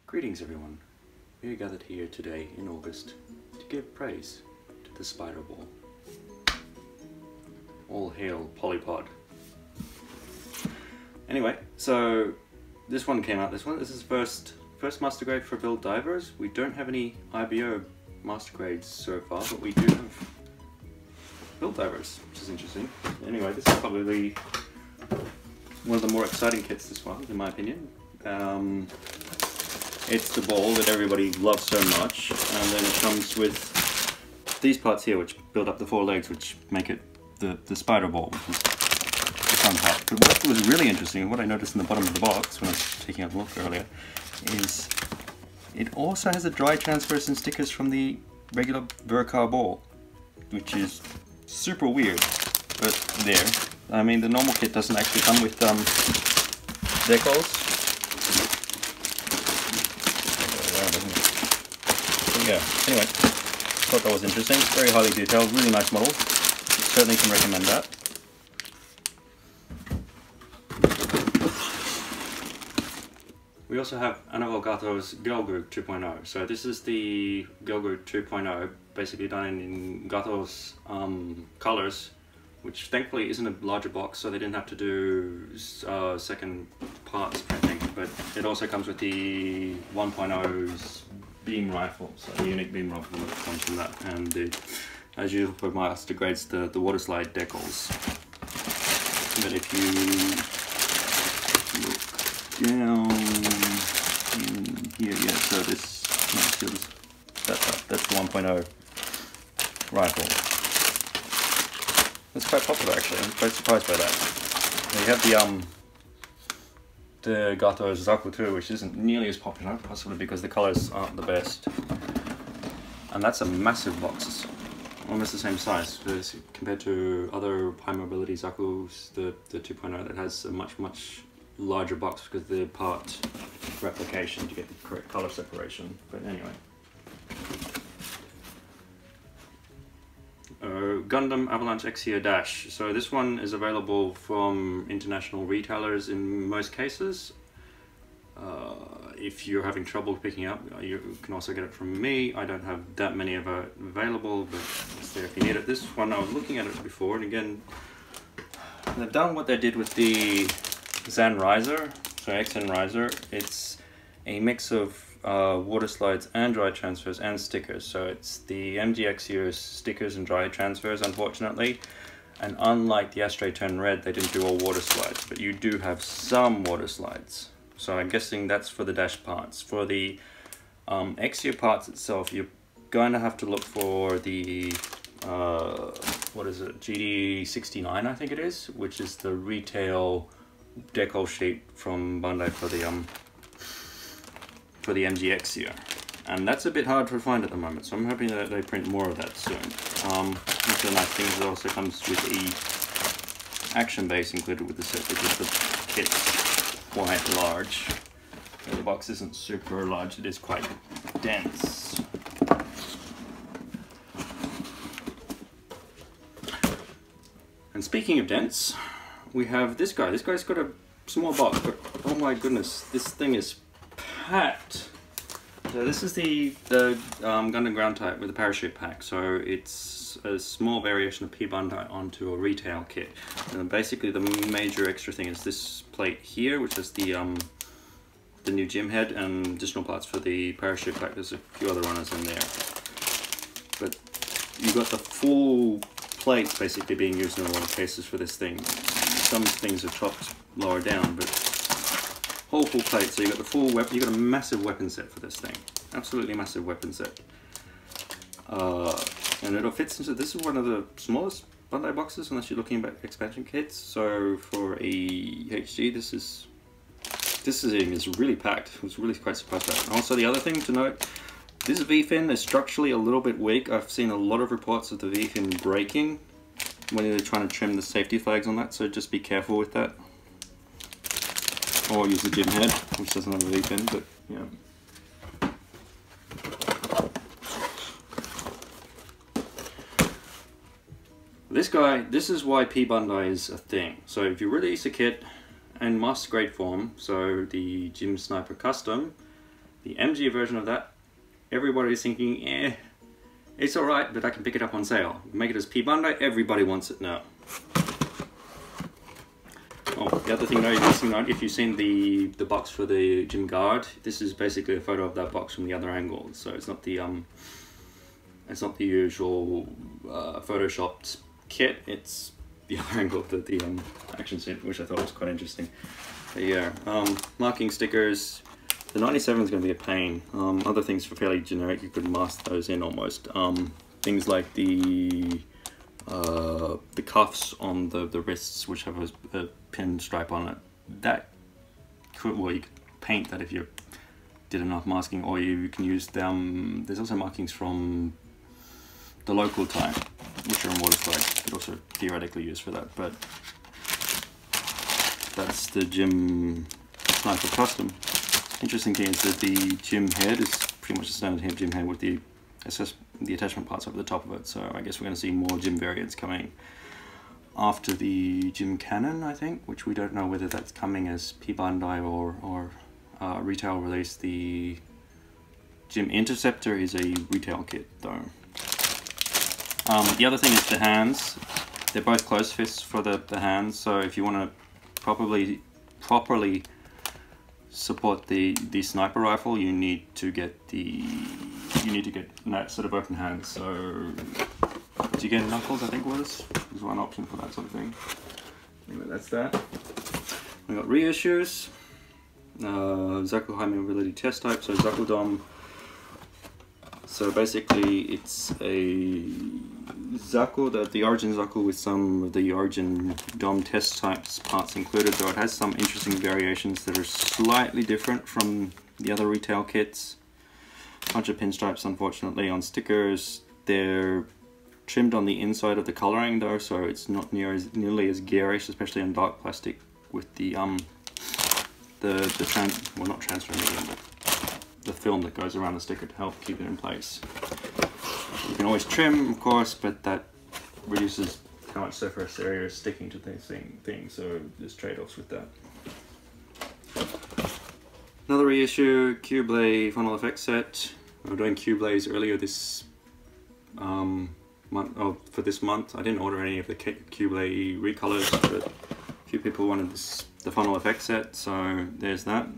Greetings everyone, we are gathered here today in August to give praise to the spider ball. All hail Polypod. Anyway, so this one came out, this is first master grade for build divers. We don't have any IBO master grades so far, but we do have build divers, which is interesting. Anyway, this is probably one of the more exciting kits, this one, in my opinion. It's the ball that everybody loves so much, and then it comes with these parts here which build up the four legs, which make it the spider ball, which is the fun part. But what was really interesting, and what I noticed in the bottom of the box when I was taking a look earlier, is it also has the dry transfers and stickers from the regular Recolor ball, which is super weird, but there. I mean, the normal kit doesn't actually come with decals. Yeah, anyway, thought that was interesting. Very highly detailed, really nice model. Certainly can recommend that. We also have Anavel Gato's Gelgoog 2.0. So this is the Gelgoog 2.0, basically done in Gato's colors, which thankfully isn't a larger box, so they didn't have to do second parts printing. But it also comes with the 1.0's beam rifle, so the unique beam rifle that comes from that, and the, as usual for master grades, the water slide decals. But if you look down in here, yeah, so this, that's the 1.0 rifle. It's quite popular actually, I'm quite surprised by that. And you have the Gato's Zaku too, which isn't nearly as popular, possibly because the colors aren't the best. And that's a massive box, almost the same size compared to other high mobility Zakus, the 2.0 that has a much larger box because of the part replication to get the correct color separation. But anyway. Gundam Avalanche Exia Dash. So this one is available from international retailers in most cases. If you're having trouble picking up, you can also get it from me. I don't have that many of it available, but it's there if you need it. This one, I was looking at it before, and again, they've done what they did with the Zan Riser, so XN Riser. It's a mix of water slides and dry transfers and stickers. So it's the MGXU stickers and dry transfers, unfortunately. And unlike the Astray Turn Red, they didn't do all water slides, but you do have some water slides. So I'm guessing that's for the dash parts. For the Exia parts itself, you're going to have to look for the, what is it, GD69 I think it is, which is the retail decal sheet from Bandai for the MGXia, and that's a bit hard to find at the moment, so I'm hoping that they print more of that soon. One of the nice things, it also comes with the action base included with the set, because the kit's quite large. The box isn't super large, it is quite dense. And speaking of dense, we have this guy. This guy's got a small box, but oh my goodness, this thing is packed. So this is the Gundam ground type with a parachute pack. So it's a small variation of p-bandai onto a retail kit. And basically the major extra thing is this plate here, which is the new gym head and additional parts for the parachute pack. There's a few other runners in there. But you've got the full plate basically being used in a lot of cases for this thing. Some things are chopped lower down, but whole full plate, so you got the full weapon. You got a massive weapon set for this thing, absolutely massive weapon set, and it all fits into. This is one of the smallest Bandai boxes, unless you're looking at expansion kits. So for a HG, this thing is really packed. I was really quite surprised by that. And also, the other thing to note, this V-fin is structurally a little bit weak. I've seen a lot of reports of the V-fin breaking when they're trying to trim the safety flags on that, so just be careful with that. Or use the gym head, which doesn't have a V-fin, but yeah. This guy, this is why p-bandai is a thing. So if you release a kit in master grade form, so the Gym Sniper Custom, The MG version of that, everybody's thinking, eh, it's alright, but I can pick it up on sale. Make it as p-bandai, everybody wants it now. Oh, the other thing though, you're missing out, if you've seen the box for the gym guard, this is basically a photo of that box from the other angle. So it's not the usual photoshopped kit. It's the other angle of the action suit, which I thought was quite interesting. But yeah, marking stickers. The 97 is going to be a pain. Other things are fairly generic. You could mask those in almost. Things like the cuffs on the wrists, which have a pin stripe on it. That could, well, you could paint that if you did enough masking, or you can use them. There's also markings from the local type, which are in water slides. You could also theoretically use for that, but that's the gym sniper custom. Interesting thing is that the gym head is pretty much a standard gym head with the attachment parts over the top of it. So I guess we're going to see more gym variants coming after the gym cannon, I think, which we don't know whether that's coming as p-bandai or retail release. The gym interceptor is a retail kit though. The other thing is the hands. They're both closed fists for the hands, so if you want to properly support the sniper rifle, you need to get that sort of open hands. So do you get knuckles? I think was one option for that sort of thing. Anyway, that's that. We got reissues. Zaku high mobility test type. So Zaku Dom. So basically, it's a Zaku, the Origin Zaku with some of the Origin Dom test types parts included, though it has some interesting variations that are slightly different from the other retail kits. Bunch of pinstripes, unfortunately, on stickers. They're trimmed on the inside of the coloring though, so it's not nearly as garish, especially on dark plastic with the film that goes around the sticker to help keep it in place. You can always trim, of course, but that reduces how much surface area is sticking to this thing, so there's trade-offs with that. Another reissue, Qubeley Funnel Effects set. We were doing Qubeleys earlier this for this month. I didn't order any of the Qubeley recolors, but a few people wanted the Funnel Effects set, so there's that.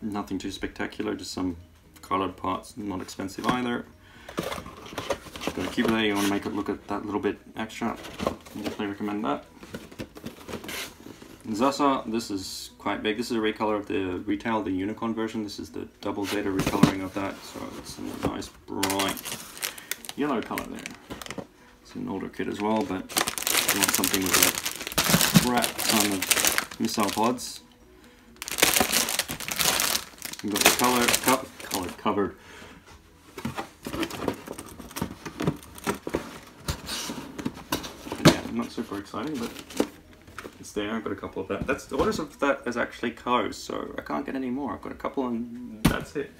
Nothing too spectacular, just some colored parts, not expensive either. Got a Qubeley, you want to make it look at that little bit extra, definitely recommend that. Zssa, this is quite big. This is a recolor of the retail, the unicorn version. This is the double data recoloring of that, so it's a nice bright yellow color there. It's an older kit as well, but if you want something with a crap ton of missile pods, you've got the color covered. Yeah, not super exciting, but it's there. I've got a couple of that. That's the orders of that is actually closed, so I can't get any more. I've got a couple and that's it.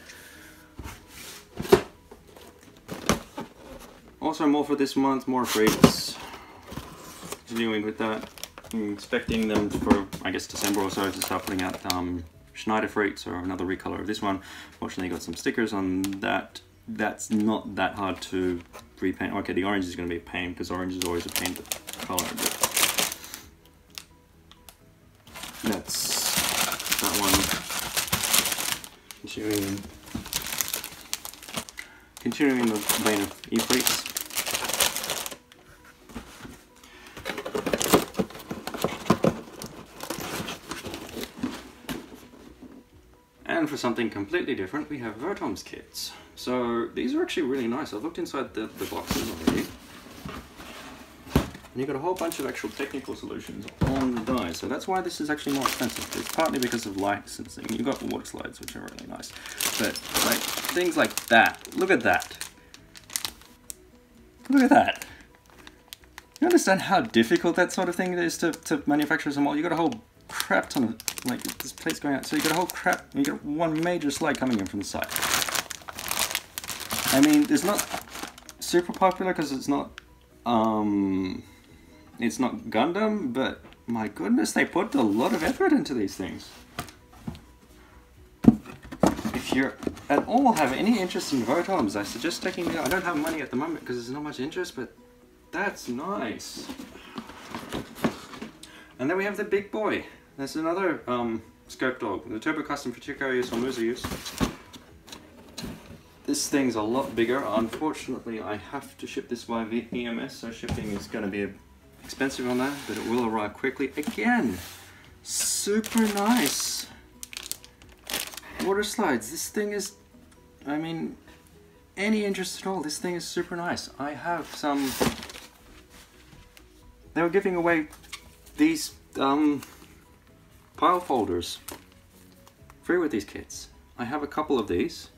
Also more for this month, more Efreets. Continuing with that. I'm expecting them for, I guess, December or so to start putting out Schneider Efreets, or another recolor of this one. Fortunately got some stickers on that. That's not that hard to repaint. Okay, the orange is going to be a pain, because orange is always a pain to color. But that's that one. Continuing in the vein of Efreets. And for something completely different, we have Vertom's kits. So these are actually really nice. I've looked inside the boxes already. And you've got a whole bunch of actual technical solutions on the die. So that's why this is actually more expensive. It's partly because of licensing. You've got water slides, which are really nice. But like things like that. Look at that. Look at that. You understand how difficult that sort of thing is to manufacture as a model? You've got a whole crap ton of, like, this plate's going out, so you got a whole crap, you got one major slide coming in from the side. I mean, it's not super popular because it's not Gundam, but my goodness, they put a lot of effort into these things. If you're at all have any interest in Votoms, I suggest checking it out. I don't have money at the moment because there's not much interest, but that's nice. And then we have the big boy. There's another Scopedog, the Turbo Custom for Chirico use or Mooza use. This thing's a lot bigger. Unfortunately, I have to ship this by EMS, so shipping is going to be expensive on that, but it will arrive quickly. Again, super nice. Water slides. This thing is, I mean, any interest at all, this thing is super nice. I have some, they were giving away these pile folders free with these kits. I have a couple of these.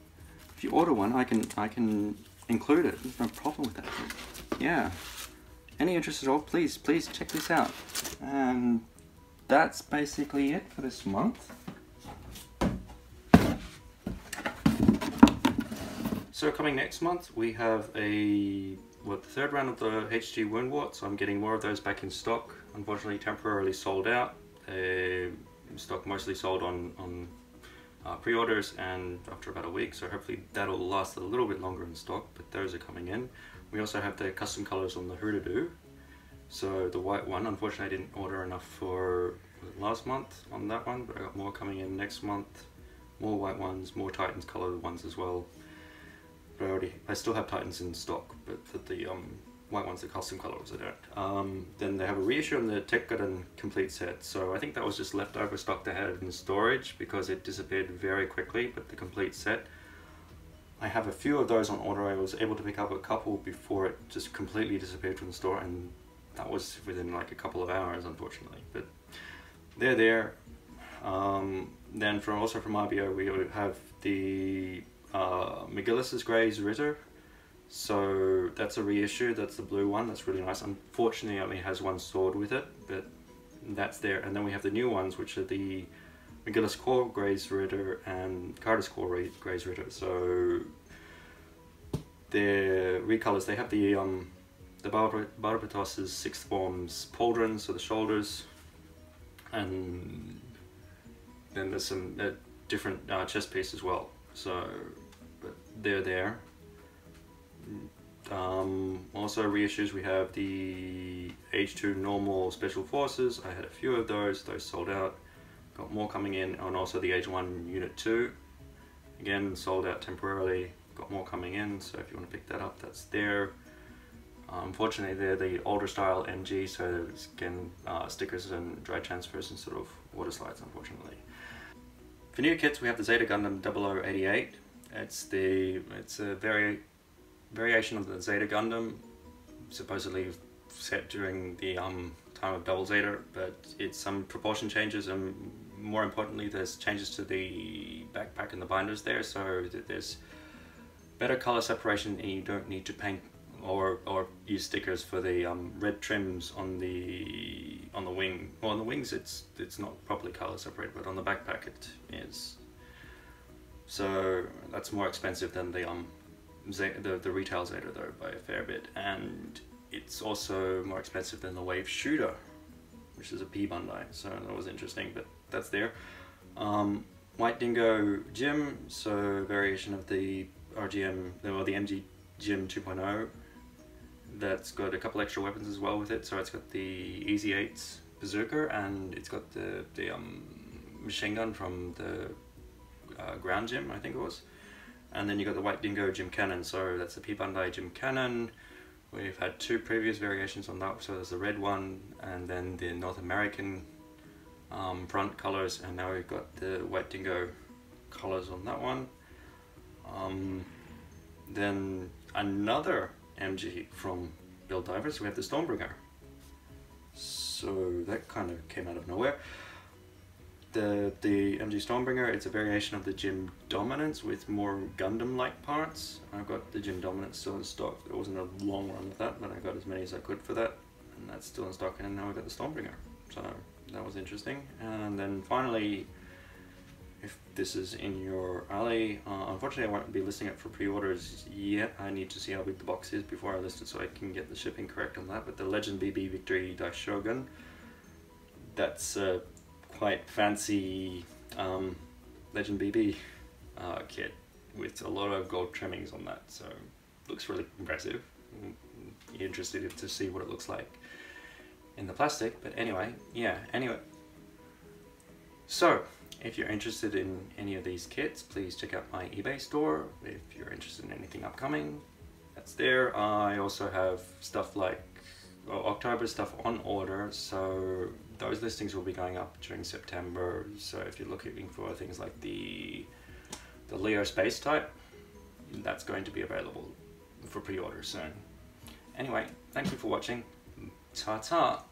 If you order one, I can include it. There's no problem with that. Yeah. Any interest at all, please check this out. And that's basically it for this month. So coming next month, we have the third round of the HG Woundwort, so I'm getting more of those back in stock. Unfortunately, temporarily sold out. Stock mostly sold on pre-orders and after about a week, so hopefully that'll last a little bit longer in stock, but those are coming in. We also have the custom colors on the Hoodoo. So the white one, unfortunately I didn't order enough for last month on that one, but I got more coming in next month. More white ones, more Titans colored ones as well. But I still have Titans in stock, but the white ones, the custom colors, I don't. Then they have a reissue on the Tech Gundam complete set. So I think that was just leftover stock they had in storage because it disappeared very quickly, but the complete set, I have a few of those on order. I was able to pick up a couple before it just completely disappeared from the store, and that was within like a couple of hours, unfortunately. But they're there. Then also from RBO, we have the McGillis's Grey's Ritter. So that's a reissue. That's the blue one. That's really nice. Unfortunately, it only has one sword with it, but that's there. And then we have the new ones, which are the McGillis Core Grey's Ritter and Carter's Core Grey's Ritter. So they're recolors. They have the Barbatos' Sixth Form's pauldrons, so the shoulders, and then there's some different chest piece as well. So, but they're there. Also reissues, we have the H2 normal special forces. I had a few of those sold out. Got more coming in, and also the H1 Unit 2. Again, sold out temporarily. Got more coming in, so if you want to pick that up, that's there. Unfortunately, they're the older style MG, so there's again stickers and dry transfers and sort of water slides, unfortunately. For new kits, we have the Zeta Gundam 0088. It's a variation of the Zeta Gundam, supposedly set during the time of Double Zeta, but it's some proportion changes, and more importantly, there's changes to the backpack and the binders there, so that there's better color separation, and you don't need to paint or use stickers for the red trims on the wing. Well, on the wings it's not properly color separated, but on the backpack it is. So that's more expensive than the retail Zeta though by a fair bit, and it's also more expensive than the Wave Shooter, which is a p-bandai. So that was interesting, but that's there. White Dingo Gym, so variation of the RGM, or the MG Gym 2.0. That's got a couple extra weapons as well with it. So it's got the Easy 8's Berserker, and it's got the machine gun from the ground gym, I think it was. And then you got the White Dingo Gym Cannon, so that's the p-bandai Gym Cannon. We've had two previous variations on that, so there's the red one and then the North American front colors, and now we've got the White Dingo colors on that one. Then another MG from Build Divers, we have the Stormbringer. So that kind of came out of nowhere. The MG Stormbringer, it's a variation of the Gym Dominance with more Gundam-like parts. I've got the Gym Dominance still in stock. There wasn't a long run of that, but I got as many as I could for that, and that's still in stock, and now I've got the Stormbringer. So that was interesting. And then finally, if this is in your alley, unfortunately I won't be listing it for pre-orders yet. I need to see how big the box is before I list it so I can get the shipping correct on that. But the Legend BB Victory Dash Shogun, that's a quite fancy Legend BB kit with a lot of gold trimmings on that, so looks really impressive. You're interested to see what it looks like in the plastic, but anyway, yeah, so if you're interested in any of these kits, please check out my eBay store. If you're interested in anything upcoming, that's there. I also have stuff like October stuff on order, so those listings will be going up during September. So if you're looking for things like the Leo space type, that's going to be available for pre-order soon. Anyway, thank you for watching. Ta-ta!